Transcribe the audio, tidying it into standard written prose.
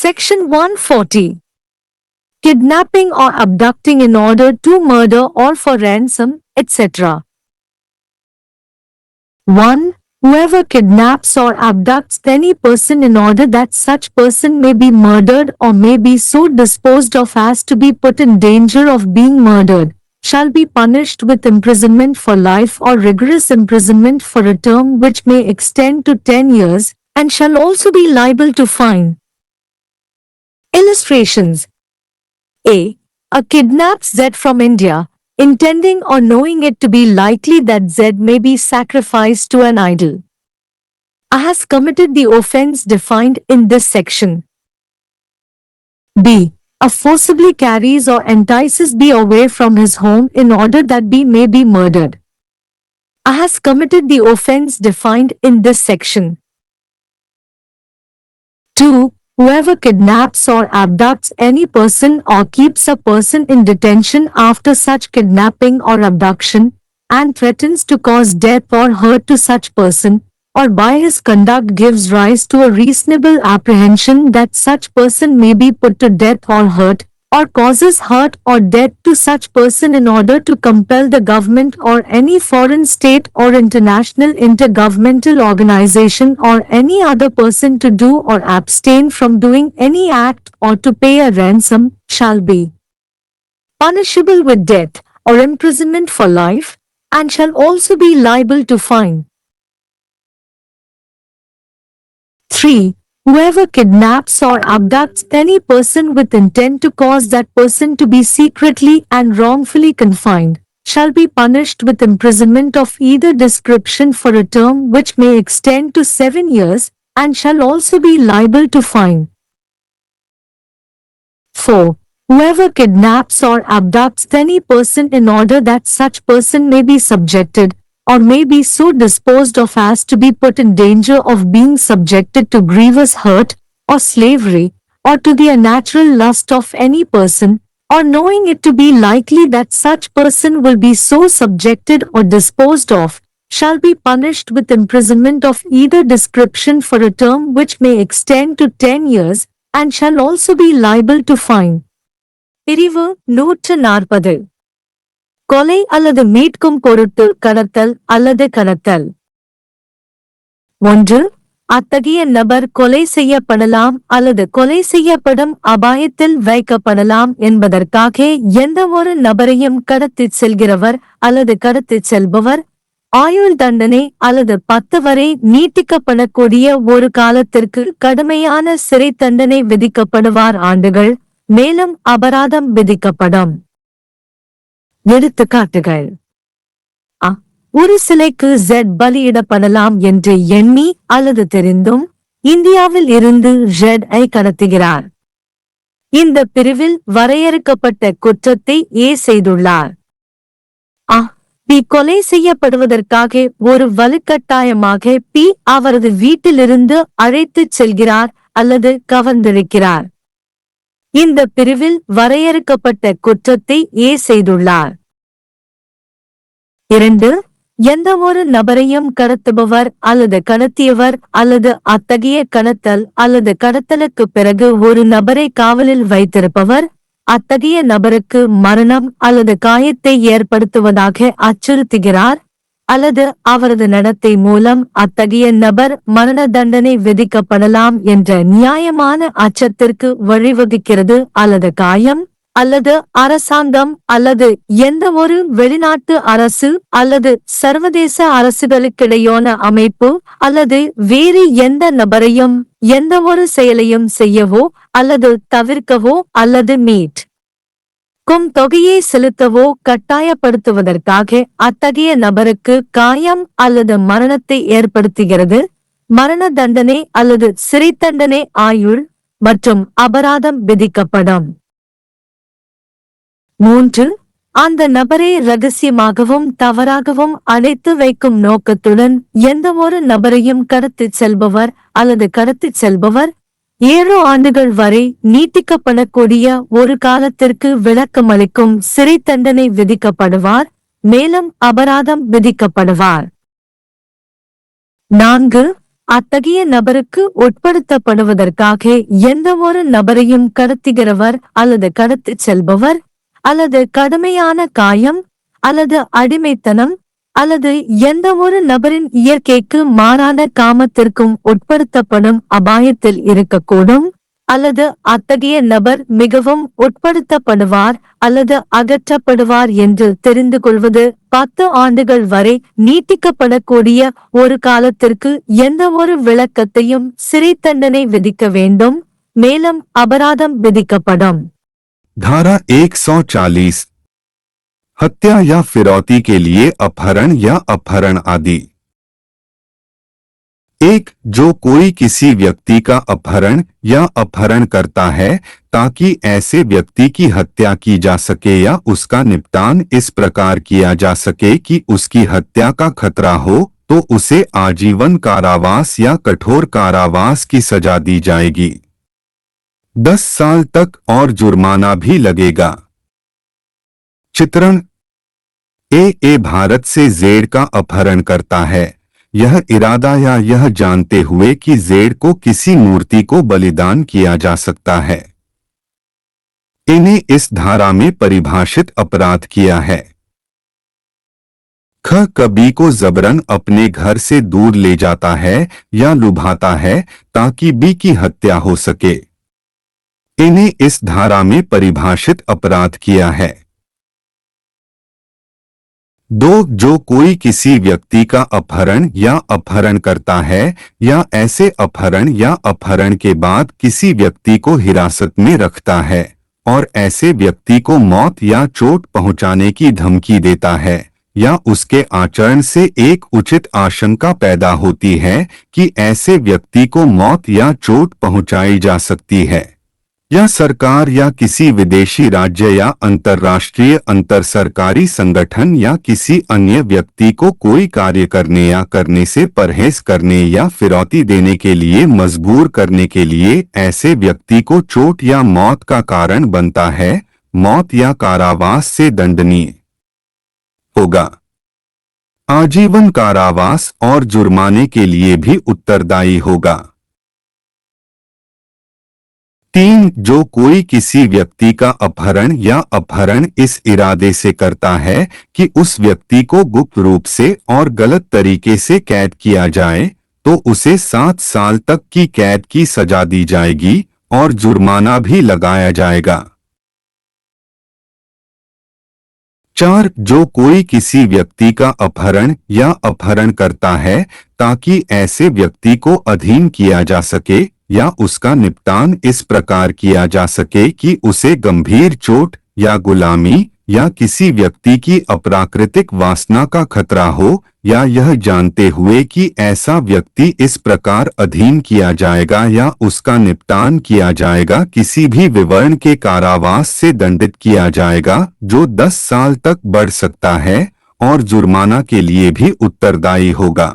Section 140. Kidnapping or abducting in order to murder or for ransom, etc. 1. Whoever kidnaps or abducts any person in order that such person may be murdered or may be so disposed of as to be put in danger of being murdered, shall be punished with imprisonment for life or rigorous imprisonment for a term which may extend to 10 years, and shall also be liable to fine. Illustrations. A. A kidnaps Z from India, intending or knowing it to be likely that Z may be sacrificed to an idol. A has committed the offense defined in this section. B. A forcibly carries or entices B away from his home in order that B may be murdered. A has committed the offense defined in this section. 2. Whoever kidnaps or abducts any person or keeps a person in detention after such kidnapping or abduction, and threatens to cause death or hurt to such person, or by his conduct gives rise to a reasonable apprehension that such person may be put to death or hurt, or causes hurt or death to such person in order to compel the government or any foreign state or international intergovernmental organization or any other person to do or abstain from doing any act or to pay a ransom, shall be punishable with death or imprisonment for life, and shall also be liable to fine. 3. Whoever kidnaps or abducts any person with intent to cause that person to be secretly and wrongfully confined, shall be punished with imprisonment of either description for a term which may extend to 7 years, and shall also be liable to fine. 4. Whoever kidnaps or abducts any person in order that such person may be subjected, or may be so disposed of as to be put in danger of being subjected to grievous hurt, or slavery, or to the unnatural lust of any person, or knowing it to be likely that such person will be so subjected or disposed of, shall be punished with imprisonment of either description for a term which may extend to 10 years, and shall also be liable to fine. பிரிவு 140. கொலை அல்லது மீட்கும் பொருட்டு கடத்தல் அல்லது கடத்தல். 1. அத்தகைய நபர் கொலை செய்யப்படலாம் அல்லது கொலை செய்யப்படும் அபாயத்தில் வைக்கப்படலாம் என்பதற்காக எந்தவொரு நபரையும் கடத்திச் செல்கிறவர் அல்லது கடத்திச் செல்பவர் ஆயுள் தண்டனை அல்லது 10 வரை நீட்டிக்கப்படக்கூடிய ஒரு காலத்திற்கு கடுமையான சிறை தண்டனை விதிக்கப்படுவார் ஆண்டுகள், மேலும் அபராதம் விதிக்கப்படும். எடுத்துக்காட்டுகள். அ. ஒரு சிலைக்கு Z பலியிடப்படலாம் என்று எண்ணி அல்லது தெரிந்தும் இந்தியாவில் இருந்து Z ஐ கடத்துகிறார். இந்த பிரிவில் வரையறுக்கப்பட்ட குற்றத்தை A செய்துள்ளார். அ. P கொலை செய்யப்படுவதற்காக ஒரு வலுக்கட்டாயமாக P அவரது வீட்டிலிருந்து அழைத்துச் செல்கிறார் அல்லது கவர்ந்திருக்கிறார். இந்த பிரிவில் வரையறுக்கப்பட்ட குற்றத்தை A செய்துள்ளார். 2. எந்தவொரு நபரையும் கடத்துபவர் அல்லது கடத்தியவர் அல்லது அத்தகைய கடத்தல் அல்லது கடத்தலுக்கு பிறகு ஒரு நபரை காவலில் வைத்திருப்பவர், அத்தகைய நபருக்கு மரணம் அல்லது காயத்தை ஏற்படுத்துவதாக அச்சுறுத்துகிறார், அல்லது அவரது நடத்தை மூலம் அத்தகைய நபர் மரண தண்டனை விதிக்கப்படலாம் என்ற நியாயமான அச்சத்திற்கு வழிவகுக்கிறது அல்லது காயம், அல்லது அரசாங்கம் அல்லது எந்தவொரு வெளிநாட்டு அரசு அல்லது சர்வதேச அரசுகளுக்கிடையான அமைப்பு அல்லது வேறு எந்த நபரையும் எந்தவொரு செயலையும் செய்யவோ அல்லது தவிர்க்கவோ அல்லது மீட்கும் தொகையை செலுத்தவோ கட்டாயப்படுத்துவதற்காக அத்தகைய நபருக்கு காயம் அல்லது மரணத்தை ஏற்படுத்துகிறது, மரண தண்டனை அல்லது சிறை தண்டனை, ஆயுள் மற்றும் அபராதம் விதிக்கப்படும். 3. அந்த நபரை ரகசியமாகவும் தவறாகவும் அழைத்து வைக்கும் நோக்கத்துடன் எந்தவொரு நபரையும் கடத்திச் செல்பவர் அல்லது கடத்திச் செல்பவர் 7 ஆண்டுகள் வரை நீட்டிக்கப்படக்கூடிய ஒரு காலத்திற்கு விலக்கமளிக்கும் சிறை தண்டனை விதிக்கப்படுவார், மேலும் அபராதம் விதிக்கப்படுவார். 4. அத்தகைய நபருக்கு உட்படுத்தப்படுவதற்காக எந்தவொரு நபரையும் கடத்துகிறவர் அல்லது கடத்திச் செல்பவர் அல்லது கடுமையான காயம் அல்லது அடிமைத்தனம் அல்லது எந்தவொரு நபரின் இயற்கைக்கு மாறான காமத்திற்கும் உட்படுத்தப்படும் அபாயத்தில் இருக்கக்கூடும், அல்லது அத்தகைய நபர் மிகவும் உட்படுத்தப்படுவார் அல்லது அகற்றப்படுவார் என்று தெரிந்து கொள்வது 10 ஆண்டுகள் வரை நீட்டிக்கப்படக்கூடிய ஒரு காலத்திற்கு எந்தவொரு விளக்கத்தையும் சிறை தண்டனை விதிக்க வேண்டும், மேலும் அபராதம் விதிக்கப்படும். धारा 140 हत्या या फिरौती के लिए अपहरण या अपहरण आदि। 1. जो कोई किसी व्यक्ति का अपहरण या अपहरण करता है ताकि ऐसे व्यक्ति की हत्या की जा सके या उसका निपटान इस प्रकार किया जा सके कि उसकी हत्या का खतरा हो, तो उसे आजीवन कारावास या कठोर कारावास की सजा दी जाएगी। 10 साल तक और जुर्माना भी लगेगा। चित्रण ए भारत से जेड का अपहरण करता है, यह इरादा या यह जानते हुए कि जेड को किसी मूर्ति को बलिदान किया जा सकता है। इन्हें इस धारा में परिभाषित अपराध किया है। ख कबी को जबरन अपने घर से दूर ले जाता है या लुभाता है ताकि बी की हत्या हो सके। इन्हें इस धारा में परिभाषित अपराध किया है। 2. जो कोई किसी व्यक्ति का अपहरण या अपहरण करता है या ऐसे अपहरण या अपहरण के बाद किसी व्यक्ति को हिरासत में रखता है और ऐसे व्यक्ति को मौत या चोट पहुंचाने की धमकी देता है या उसके आचरण से एक उचित आशंका पैदा होती है कि ऐसे व्यक्ति को मौत या चोट पहुंचाई जा सकती है, या सरकार या किसी विदेशी राज्य या अंतर्राष्ट्रीय अंतर सरकारी संगठन या किसी अन्य व्यक्ति को कोई कार्य करने या करने से परहेज करने या फिरौती देने के लिए मजबूर करने के लिए ऐसे व्यक्ति को चोट या मौत का कारण बनता है, मौत या कारावास से दंडनीय होगा। आजीवन कारावास और जुर्माने के लिए भी उत्तरदायी होगा। 3. जो कोई किसी व्यक्ति का अपहरण या अपहरण इस इरादे से करता है कि उस व्यक्ति को गुप्त रूप से और गलत तरीके से कैद किया जाए, तो उसे 7 साल तक की कैद की सजा दी जाएगी और जुर्माना भी लगाया जाएगा। 4. जो कोई किसी व्यक्ति का अपहरण या अपहरण करता है ताकि ऐसे व्यक्ति को अधीन किया जा सके या उसका निपटान इस प्रकार किया जा सके कि उसे गंभीर चोट या गुलामी या किसी व्यक्ति की अप्राकृतिक वासना का खतरा हो, या यह जानते हुए कि ऐसा व्यक्ति इस प्रकार अधीन किया जाएगा या उसका निपटान किया जाएगा, किसी भी विवरण के कारावास से दंडित किया जाएगा जो 10 साल तक बढ़ सकता है और जुर्माना के लिए भी उत्तरदायी होगा।